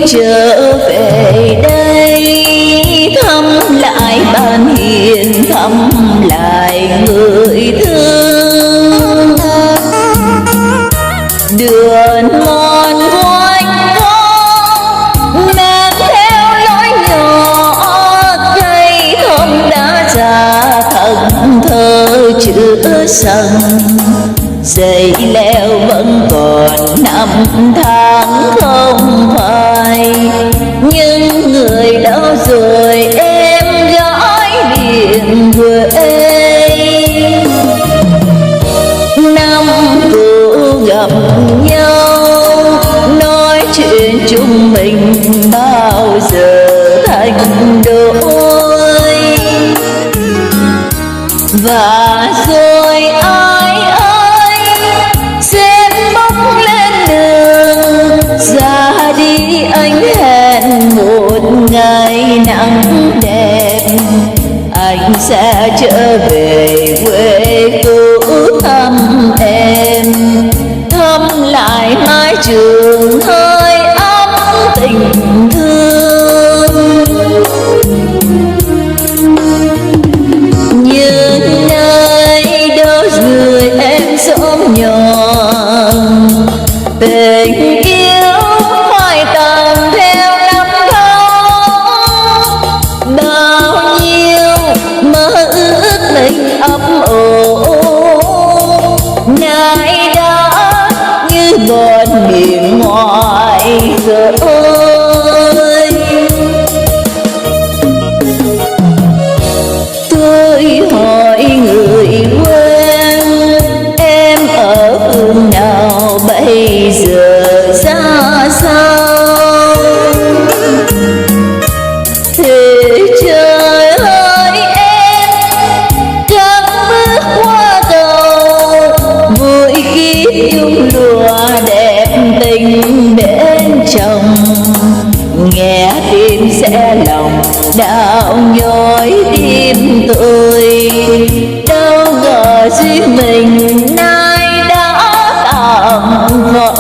trở về đây thăm lại bạn hiền, thăm lại người thương. Đường mòn quanh co men theo lối nhỏ, cây thông đã già thần thơ chữa sân. Dây leo vẫn còn năm tháng không phai, nhưng người đâu rồi em gái miền quê. Năm cũ gặp nhau nói chuyện chúng mình bao giờ thành đôi, và rồi ai ra đi anh hẹn một ngày nắng đẹp, anh sẽ trở về quê cũ thăm em, thăm lại mái trường hơi ấm tình thương. Nhưng nơi đâu rồi em xóm nhỏ, tình yêu hoài tàn theo năm tháng, bao nhiêu mơ ước mình ấp ủ nay đã như bọt biển ngoài khơi. Tôi hỏi người quen em ở phương nào bây giờ ra sao, thì trời ơi em căng bước qua cầu, vui kiếp nhung lụa đẹp tình bên chồng. Nghe tim sẽ lòng đau nhói tim tôi, đâu ngờ duyên mình nay đã tạm vỡ.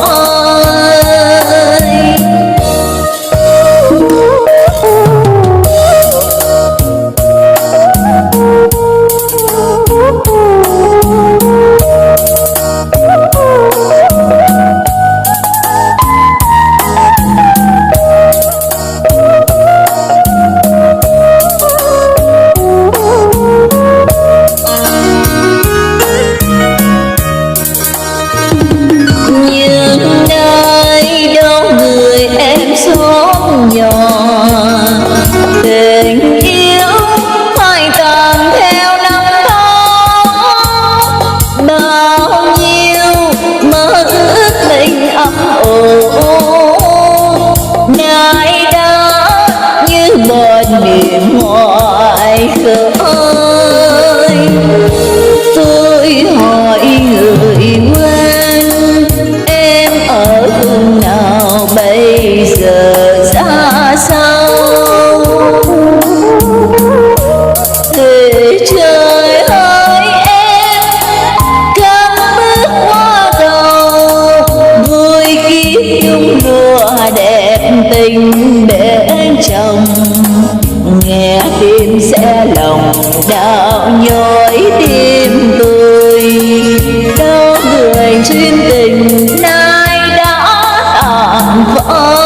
Xóm nhỏ tình yêu hoài tàn theo năm tháng, bao nhiêu mơ ước mình ấp ủ nay đã như bọt biển ngoài khơi. Tôi hỏi người quen em ở phương nào bây giờ ra sao, thì trời ơi em căng bước qua cầu, vui kiếp nhung lụa đẹp tình bên chồng. Nghe tim sẽ lòng đau nhói tim tôi, đâu người chuyên tình nay đã tàn vỡ.